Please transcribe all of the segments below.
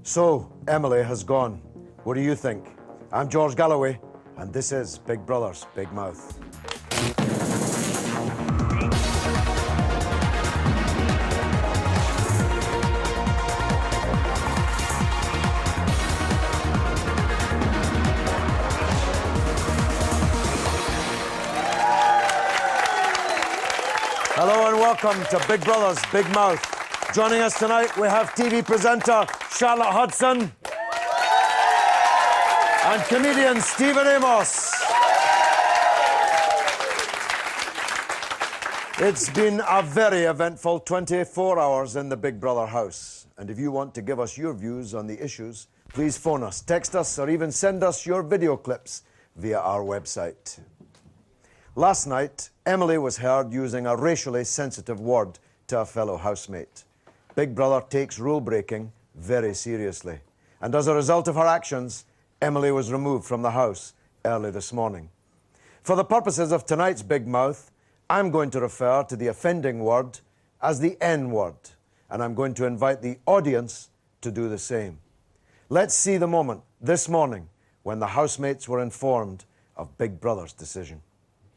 So, Emily has gone. What do you think? I'm George Galloway, and this is Big Brother's Big Mouth. Hello and welcome to Big Brother's Big Mouth. Joining us tonight, we have TV presenter Charlotte Hudson and comedian Stephen Amos. It's been a very eventful 24 hours in the Big Brother house. And if you want to give us your views on the issues, please phone us, text us, or even send us your video clips via our website. Last night, Emily was heard using a racially sensitive word to a fellow housemate. Big Brother takes rule breaking very seriously. And as a result of her actions, Emily was removed from the house early this morning. For the purposes of tonight's Big Mouth, I'm going to refer to the offending word as the N-word, and I'm going to invite the audience to do the same. Let's see the moment this morning when the housemates were informed of Big Brother's decision.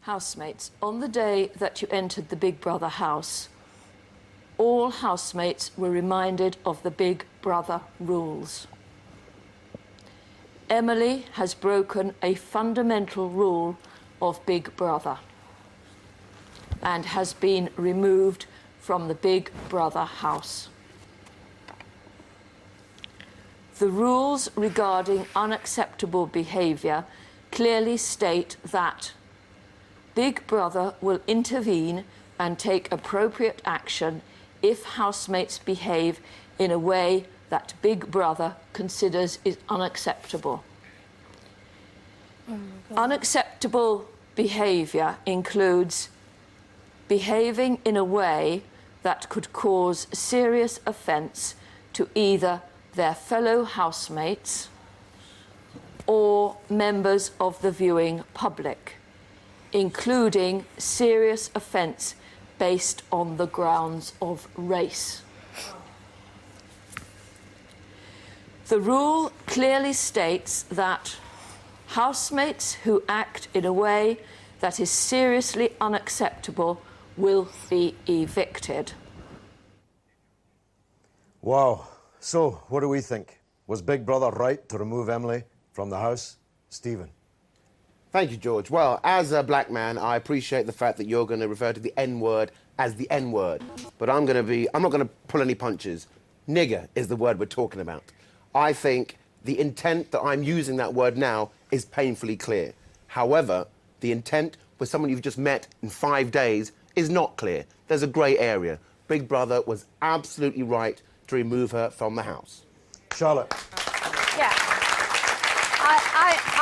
Housemates, on the day that you entered the Big Brother house, all housemates were reminded of the Big Brother rules. Emily has broken a fundamental rule of Big Brother and has been removed from the Big Brother house. The rules regarding unacceptable behaviour clearly state that Big Brother will intervene and take appropriate action if housemates behave in a way that Big Brother considers is unacceptable. Unacceptable behaviour includes behaving in a way that could cause serious offence to either their fellow housemates or members of the viewing public, including serious offence based on the grounds of race. The rule clearly states that housemates who act in a way that is seriously unacceptable will be evicted. Wow. So, what do we think? Was Big Brother right to remove Emily from the house? Stephen. Thank you, George. Well, as a black man, I appreciate the fact that you're going to refer to the N-word as the N-word. But I'm not going to pull any punches. Nigger is the word we're talking about. I think the intent that I'm using that word now is painfully clear. However, the intent with someone you've just met in 5 days is not clear. There's a grey area. Big Brother was absolutely right to remove her from the house. Charlotte. Yeah.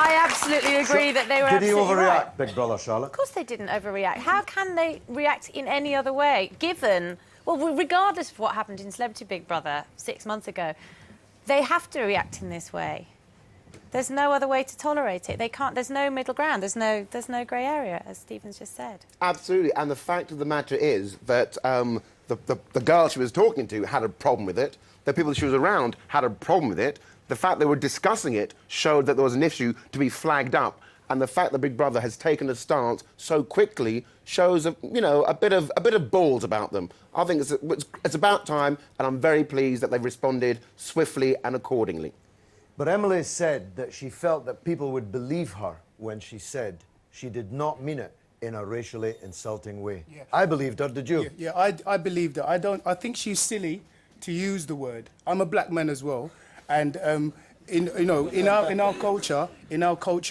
I absolutely agree that they were Did he absolutely overreact, right. Big Brother, Charlotte? Of course they didn't overreact. How can they react in any other way, given... Well, regardless of what happened in Celebrity Big Brother 6 months ago, they have to react in this way. There's no other way to tolerate it. They can't... There's no middle ground. There's no grey area, as Stephen's just said. Absolutely. And the fact of the matter is that the girl she was talking to had a problem with it. The people she was around had a problem with it. The fact they were discussing it showed that there was an issue to be flagged up. And the fact that Big Brother has taken a stance so quickly shows, a bit of balls about them. I think it's about time, and I'm very pleased that they've responded swiftly and accordingly. But Emily said that she felt that people would believe her when she said she did not mean it in a racially insulting way. Yeah. I believed her, did you? Yeah, I believed her. I think she's silly to use the word. I'm a black man as well, and in our culture,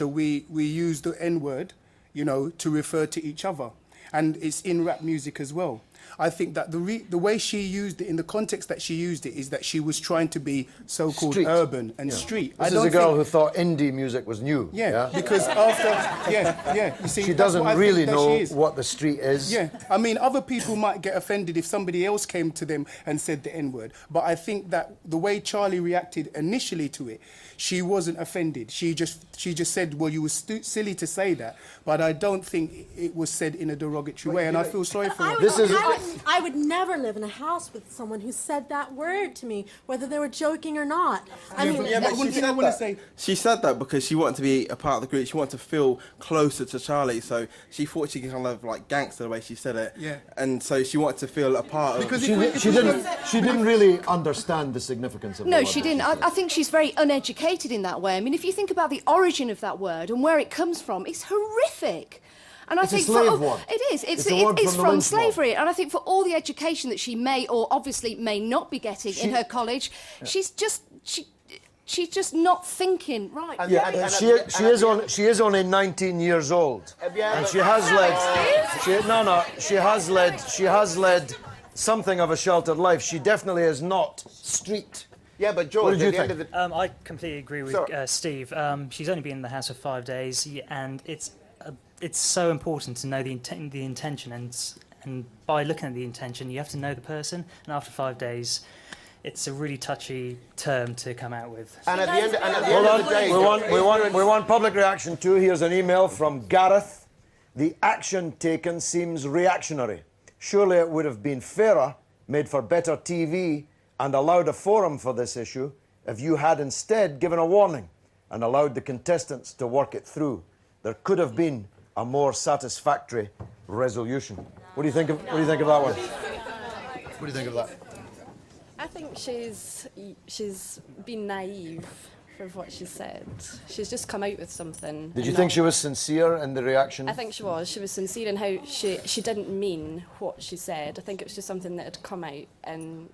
we use the N-word, to refer to each other, and it's in rap music as well. I think that the way she used it, in the context that she used it, is that she was trying to be so-called urban and street. This is a girl who thought indie music was new. Yeah, because after... you see, she doesn't really know what the street is. Yeah, I mean, other people might get offended if somebody else came to them and said the N-word, but I think that the way Charlie reacted initially to it, she wasn't offended. She just said, well, you were silly to say that, but I don't think it was said in a derogatory way, and I feel sorry for her. This is... I would never live in a house with someone who said that word to me, whether they were joking or not. I mean, but one thing I want to say. She said that because she wanted to be a part of the group. She wanted to feel closer to Charlie, so she thought she could kind of like gangster the way she said it. Yeah. And so she wanted to feel a part of. Because She didn't really understand the significance of the No, word she that didn't. said. I think she's very uneducated in that way. I mean, if you think about the origin of that word and where it comes from, it's horrific. And I It's a think slave for, word. It is. It's a word it's from the from lynch mob. slavery. And I think for all the education that she may or obviously may not be getting in her college, she's just not thinking right. Yeah, she is only 19 years old, and she has led something of a sheltered life. She definitely is not street. Yeah, but George, What did you at the end think? of the... I completely agree with Steve. She's only been in the house for 5 days, and it's so important to know the intention, and by looking at the intention, you have to know the person. And after 5 days, it's a really touchy term to come out with. And at the end Hold of on, the day... we want public reaction too. Here's an email from Gareth. The action taken seems reactionary. Surely it would have been fairer, made for better TV, and allowed a forum for this issue if you had instead given a warning and allowed the contestants to work it through. There could have been a more satisfactory resolution. What do you think of that one? What do you think of that? I think she's been naive with what she said. She's just come out with something. Did you think she was sincere in the reaction? I think she was. She was sincere in how she didn't mean what she said. I think it was just something that had come out, and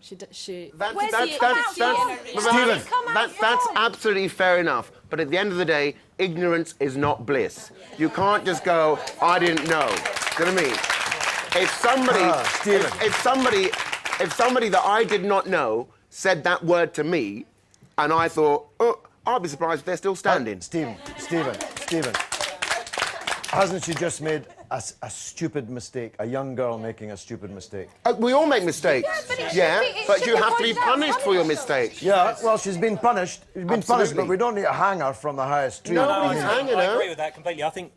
That's absolutely fair enough. But at the end of the day, ignorance is not bliss. You can't just go, I didn't know. Do you know what I mean? If somebody that I did not know said that word to me, and I thought, oh, I'll be surprised if they're still standing. Stephen. Hasn't she just made a stupid mistake? A young girl making a stupid mistake. We all make mistakes. But you have to be punished for your mistakes. Yeah, well, she's been punished. She's been punished, but we don't need to hang her from the highest tree. Nobody's hanging I her. agree with that completely. I think,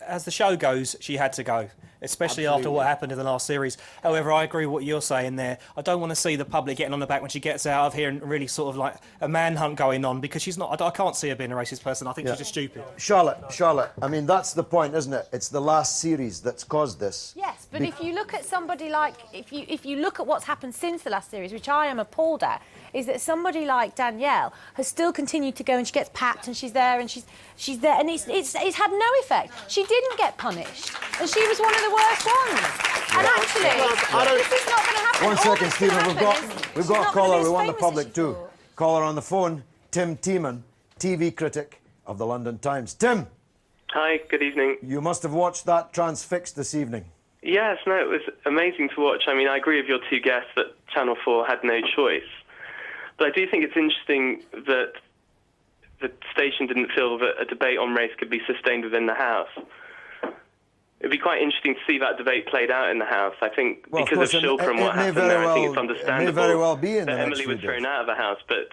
as the show goes, she had to go, especially after what happened in the last series. However, I agree with what you're saying there. I don't want to see the public getting on the back when she gets out of here and really sort of like a manhunt going on, because she's not. I can't see her being a racist person. I think she's just stupid. Charlotte, I mean, that's the point, isn't it? It's the last series that's caused this. Yes, but if you look at somebody like, if you look at what's happened since the last series, which I am appalled at, is that somebody like Danielle has still continued to go, and she gets papped, and she's there, and she's there, and it's had no effect. She didn't get punished, and she was one of the worst ones. And actually, this is not going to happen. One second, Stephen. We've got a caller. We want the famous public as she too. thought. Caller on the phone, Tim Tiemann, TV critic of the London Times. Tim. Hi, good evening. You must have watched that Transfixed this evening. Yes, no, it was amazing to watch. I mean, I agree with your two guests that Channel 4 had no choice. But I do think it's interesting that the station didn't feel that a debate on race could be sustained within the House. It'd be quite interesting to see that debate played out in the House. I think because of Shilpa and what happened there, I think it's understandable that Emily was thrown out of the House, but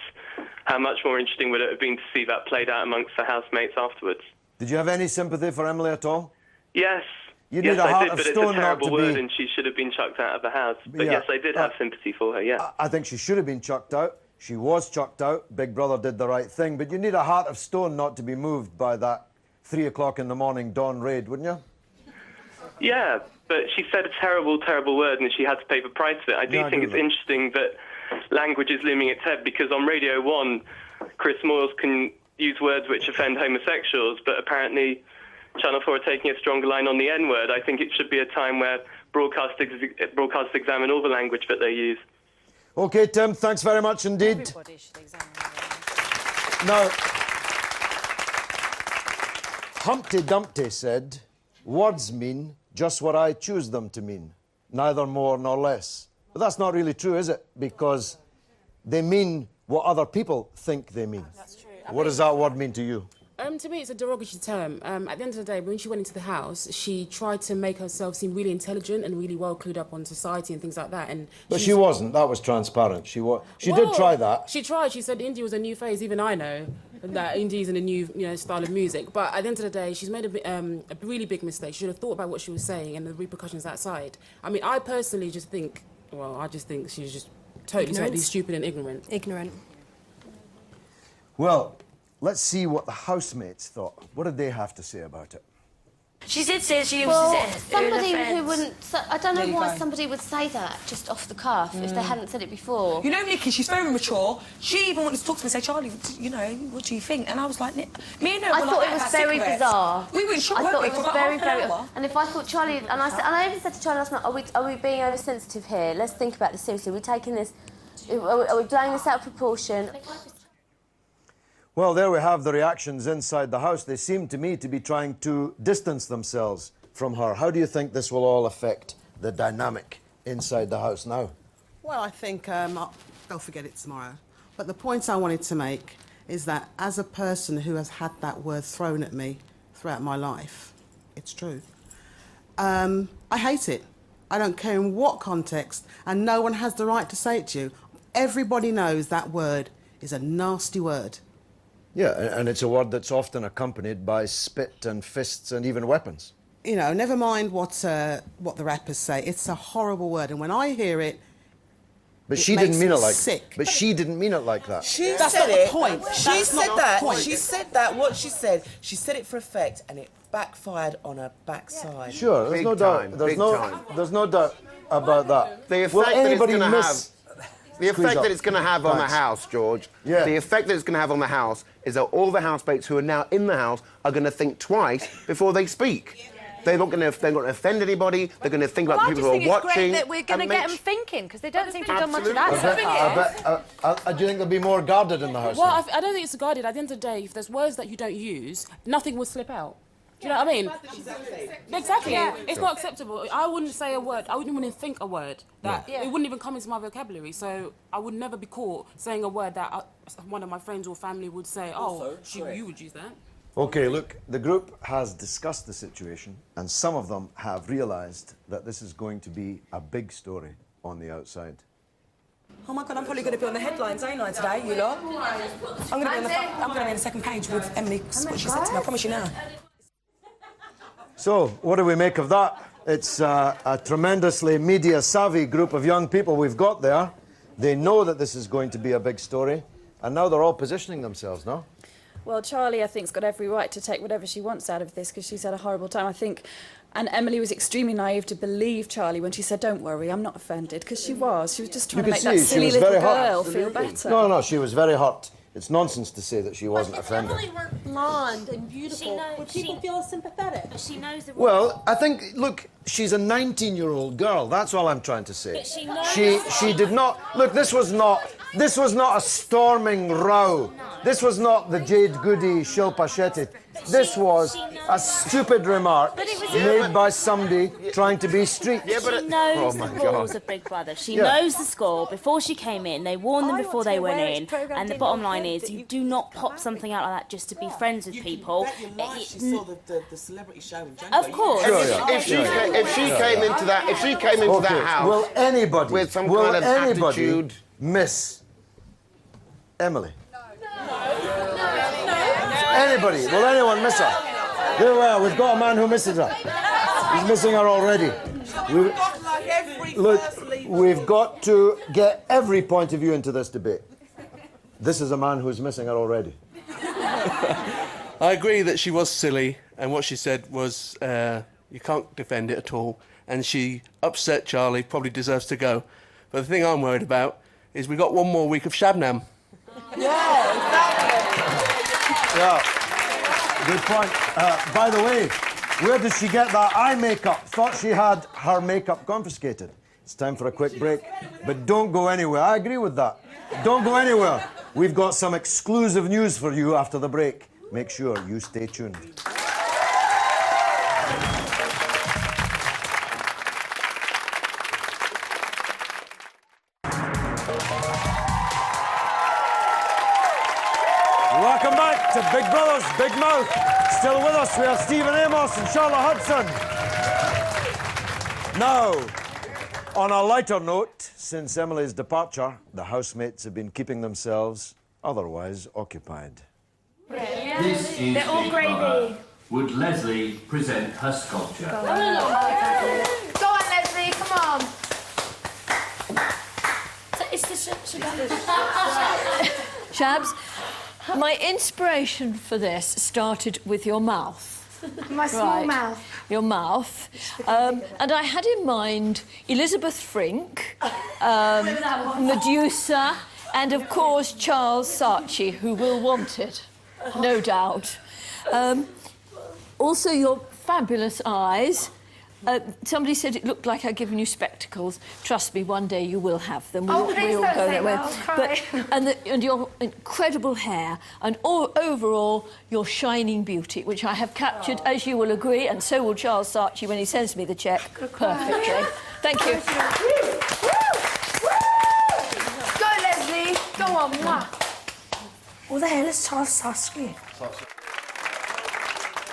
how much more interesting would it have been to see that played out amongst the housemates afterwards? Did you have any sympathy for Emily at all? Yes. You need a heart of but stone it's a terrible not to word, be... and she should have been chucked out of the House. But Yeah. yes, I did have sympathy for her, yeah. I think she should have been chucked out. She was chucked out. Big Brother did the right thing. But you need a heart of stone not to be moved by that 3 o'clock in the morning dawn raid, wouldn't you? Yeah, but she said a terrible, terrible word, and she had to pay the price of it. I do think it's interesting that language is looming its head, because on Radio 1, Chris Moyles can use words which offend homosexuals, but apparently Channel 4 are taking a stronger line on the N-word. I think it should be a time where broadcasters examine all the language that they use. OK, Tim, thanks very much indeed. Everybody should examine Now, Humpty Dumpty said, words mean just what I choose them to mean, neither more nor less. But that's not really true, is it? Because they mean what other people think they mean. That's true. What does that word mean to you? To me, it's a derogatory term. At the end of the day, when she went into the house, she tried to make herself seem really intelligent and really well clued up on society and things like that. But she wasn't. That was transparent. She did try that. She tried. She said India was a new phase. Even I know. that indies and a new style of music. But at the end of the day, she's made a really big mistake. She should have thought about what she was saying and the repercussions outside. I mean, I personally just think, she's just totally stupid and ignorant. Ignorant. Well, let's see what the housemates thought. What did they have to say about it? She did say she was somebody who wouldn't... I don't know why somebody would say that just off the cuff if they hadn't said it before. You know, Nikki, she's very mature. She even wanted to talk to me and say, Charlie, what do you think? And I was like, me and her I thought it was very bizarre. We were in shock, I thought it was very, very... hour. And if I thought Charlie... And I even said to Charlie last night, are we being oversensitive here? Let's think about this seriously. Are we taking this... Are we blowing this out of proportion? Well, there we have the reactions inside the house. They seem to me to be trying to distance themselves from her. How do you think this will all affect the dynamic inside the house now? Well, I think they'll forget it tomorrow. But the point I wanted to make is that as a person who has had that word thrown at me throughout my life, it's true, I hate it. I don't care in what context, and no one has the right to say it to you. Everybody knows that word is a nasty word. Yeah, and it's a word that's often accompanied by spit and fists and even weapons. You know, never mind what the rappers say. It's a horrible word, and when I hear it, but she didn't mean it like sick. But she didn't mean it like that. That's not the point. She said that. She said that. What she said for effect, and it backfired on her backside. Sure, there's no doubt. There's no doubt about that. The effect Will that anybody it's gonna miss? The effect that it's going to have on the house, George, the effect that it's going to have on the house is that all the housemates who are now in the house are going to think twice before they speak. They're not going to offend anybody. They're going to think about the people who are watching. I just think it's great that we're going to get them thinking, because they don't seem to have done much of that so far. Do you think they'll be more guarded in the house? Well, I don't think it's guarded. At the end of the day, if there's words that you don't use, nothing will slip out. Do you know what I mean? Exactly. Yeah. It's not acceptable. I wouldn't say a word. I wouldn't even think a word. It wouldn't even come into my vocabulary. So I would never be caught saying a word that one of my friends or family would say, you would use that. OK, look, the group has discussed the situation, and some of them have realised that this is going to be a big story on the outside. Oh my God, I'm probably going to be on the headlines, ain't I, today, you lot? I'm going to be on the second page with Emily, what she said to me, I promise you now. So, what do we make of that? It's a tremendously media-savvy group of young people we've got there. They know that this is going to be a big story, and now they're all positioning themselves, no? Well, Charlie, I think, has got every right to take whatever she wants out of this, because she's had a horrible time, I think. And Emily was extremely naive to believe Charlie when she said, don't worry, I'm not offended, because she was. She was just trying to make that silly little girl feel better. No, she was very hurt. It's nonsense to say that she wasn't offended. If Emily weren't blonde and beautiful, would people feel sympathetic? She knows the rules. Well, I think, look, she's a 19-year-old girl. That's all I'm trying to say. But she knows she did not... Look, this was not a storming row. This was not the Jade Goody Shilpa Shetty. This was a stupid remark made by somebody trying to be street. She knows the rules of Big Brother. She knows the score. Before she came in, they warned them before they went in. And the bottom line is, you do not pop something out like that just to be friends with people. She saw the celebrity show in January. Of course. If she came into that house, will anybody with some kind of attitude, miss Emily? Anybody? Will anyone miss her? There we are. We've got a man who misses her. He's missing her already. Look, we've got to get every point of view into this debate. This is a man who's missing her already. I agree that she was silly, and what she said was you can't defend it at all, and she upset Charlie, probably deserves to go. But the thing I'm worried about is we got one more week of Shabnam. Yeah, exactly. Yeah, good point. By the way, where did she get that eye makeup? Thought she had her makeup confiscated. It's time for a quick break, but don't go anywhere. I agree with that. Don't go anywhere. We've got some exclusive news for you after the break. Make sure you stay tuned. Welcome back to Big Brother's Big Mouth. Still with us, we have Stephen Amos and Charlotte Hudson. Now, on a lighter note, since Emily's departure, the housemates have been keeping themselves otherwise occupied. This is They're all Big gravy. Brother. Would Leslie present her sculpture? Go on, Leslie, come on. It's the Shabs, my inspiration for this started with your mouth. My small mouth. Your mouth. And I had in mind Elizabeth Frink, Medusa, and of course Charles Saatchi, who will want it, no doubt. Also your fabulous eyes. Somebody said it looked like I'd given you spectacles. Trust me, one day you will have them. Oh, please we'll don't go say that way. that, I'll cry. And your incredible hair, and overall your shining beauty, which I have captured, as you will agree, and so will Charles Saatchi when he sends me the cheque, perfectly. Thank you. Go, Leslie. Go on. Mwah. What the hell is Charles Saatchi?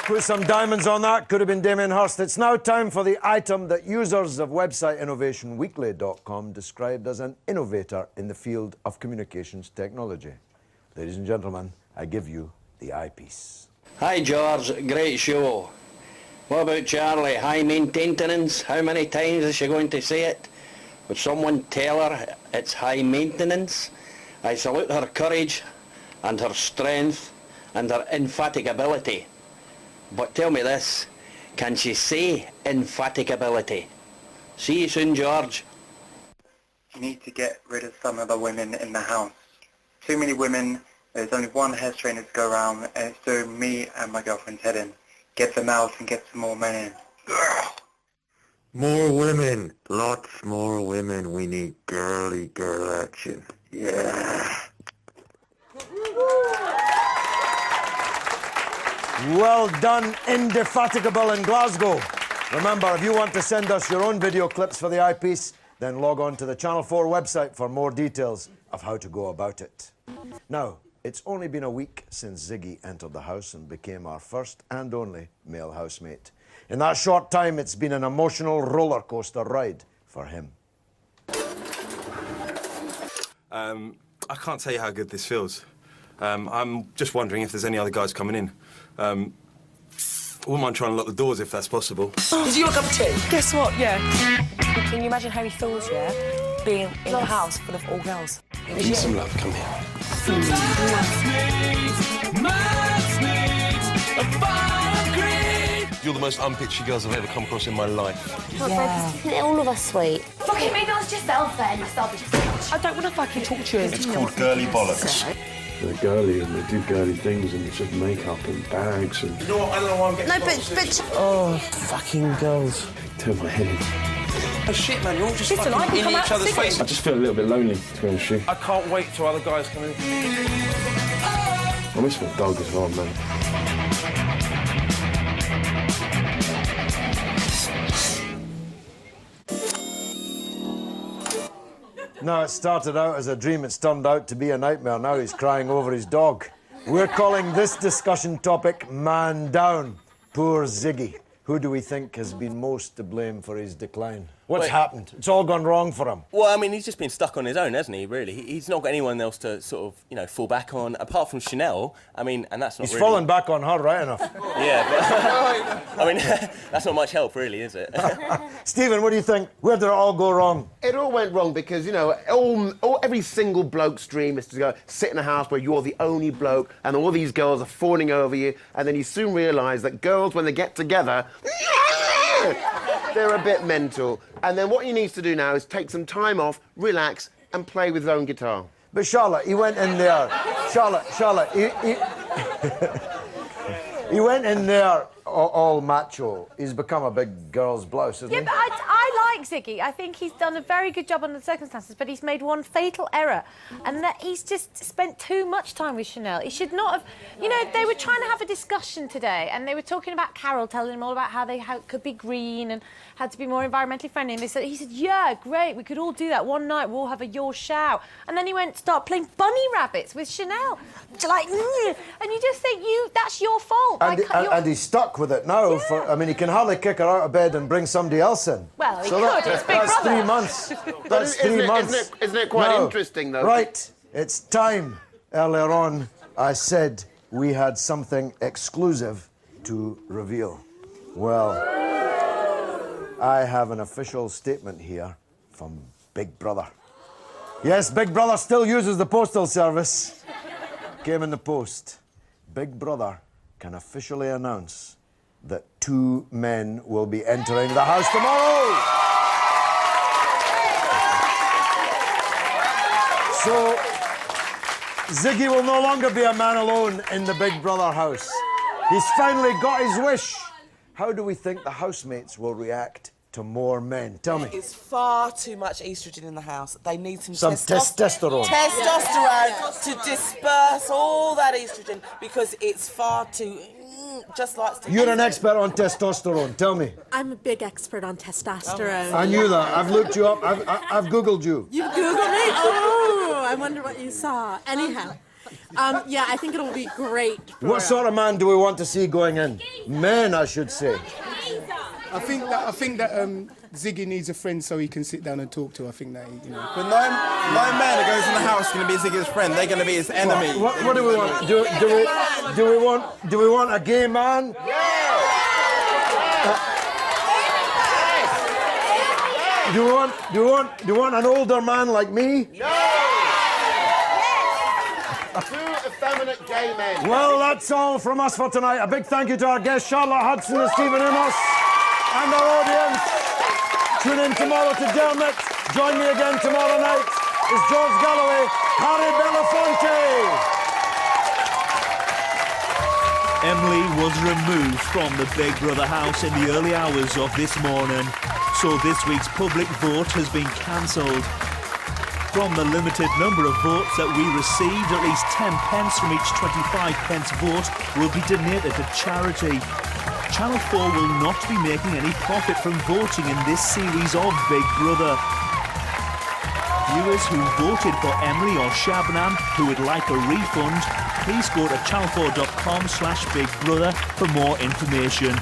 Put some diamonds on that. Could have been Damien Hirst. It's now time for the item that users of website innovationweekly.com described as an innovator in the field of communications technology. Ladies and gentlemen, I give you the eyepiece. Hi George, great show. What about Charlie? High maintenance? How many times is she going to say it? Would someone tell her it's high maintenance? I salute her courage and her strength and her infatigability. But tell me this, can she say infatigability? See you soon, George. You need to get rid of some of the women in the house. Too many women, there's only one hair straightener to go around, and it's doing me and my girlfriend's head in. Get them out and get some more men in. More women. Lots more women. We need girly girl action. Yeah. Well done, Indefatigable in Glasgow. Remember, if you want to send us your own video clips for the eyepiece, then log on to the Channel 4 website for more details of how to go about it. Now, it's only been a week since Ziggy entered the house and became our first and only male housemate. In that short time, it's been an emotional roller coaster ride for him. I can't tell you how good this feels. I'm just wondering if there's any other guys coming in. I wouldn't mind trying to lock the doors if that's possible. Is you a cup of tea? Guess what, yeah. Can you imagine how he feels, yeah, being in a house full of all girls? Give me some love, come here. You're the most unpitchy girls I've ever come across in my life. Yeah. Isn't all of us sweet? Fucking be nice to yourself then. I don't want to fucking talk to you. It's called girly bollocks. They're girly and they do girly things and it's just makeup and bags and... You know what? I don't know why I'm getting... No, but... Oh, fucking girls. Turn my head in. Oh, shit, man, you're all just Listen, fucking in come each out other's singing. faces. I just feel a little bit lonely, to be honest with you. I can't wait till other guys come in. I miss my dog as well, man. Now, it started out as a dream, it's turned out to be a nightmare. Now he's crying over his dog. We're calling this discussion topic Man Down. Poor Ziggy. Who do we think has been most to blame for his decline? What's happened? It's all gone wrong for him. Well, I mean, he's just been stuck on his own, hasn't he, really? He's not got anyone else to sort of, you know, fall back on, apart from Chanel. I mean, and that's not He's really... fallen back on her, right enough. Yeah, but... I mean, that's not much help, really, is it? Stephen, what do you think? Where did it all go wrong? It all went wrong because, you know, every single bloke's dream is to go sit in a house where you're the only bloke and all these girls are fawning over you, and then you soon realise that girls, when they get together, they're a bit mental. And then what he needs to do now is take some time off, relax, and play with his own guitar. But Charlotte, he went in there. Charlotte, he went in there all macho. He's become a big girl's blouse, isn't he? Yeah, but I like Ziggy. I think he's done a very good job under the circumstances, but he's made one fatal error, and that he's just spent too much time with Chanel. He should not have... You know, they were trying to have a discussion today, and they were talking about Carol, telling him all about how it could be green and had to be more environmentally friendly, and he said, yeah, great, we could all do that. One night we'll have a your shout. And then he went to start playing bunny rabbits with Chanel. Like, and you just think, that's your fault. And he's stuck with it now. Yeah. I mean, he can hardly kick her out of bed and bring somebody else in. Well, he could. It's Big That's Brother. 3 months. That's 3 months. Isn't it quite interesting, though? Right. It's time. Earlier on, I said we had something exclusive to reveal. Well, I have an official statement here from Big Brother. Yes, Big Brother still uses the postal service. Came in the post. Big Brother can officially announce that 2 men will be entering the house tomorrow. So, Ziggy will no longer be a man alone in the Big Brother house. He's finally got his wish. How do we think the housemates will react to more men? Tell me. There's far too much estrogen in the house. They need some testosterone. Testosterone to disperse all that estrogen because it's far too... just likes to... You're an expert on testosterone. Tell me. I'm a big expert on testosterone. I knew that. I've looked you up. I've Googled you. You've Googled me? Oh, I wonder what you saw. Anyhow. Yeah, I think it'll be great. What sort of man do we want to see going in? Men, I should say. I think that Ziggy needs a friend so he can sit down and talk to. I think that, you know. But no man that goes in the house is going to be Ziggy's friend. They're going to be his enemy. What do we want? Do we want a gay man? Do you want an older man like me? Two effeminate gay men. Well, that's all from us for tonight. A big thank you to our guests, Charlotte Hudson and Stephen Amos, and our audience. Tune in tomorrow to Dermot. Join me again tomorrow night. It's George Galloway, Harry Belafonte. Emily was removed from the Big Brother house in the early hours of this morning, so this week's public vote has been cancelled. From the limited number of votes that we received, at least 10 pence from each 25 pence vote will be donated to charity. Channel 4 will not be making any profit from voting in this series of Big Brother. Viewers who voted for Emily or Shabnam who would like a refund, please go to channel4.com/bigbrother for more information.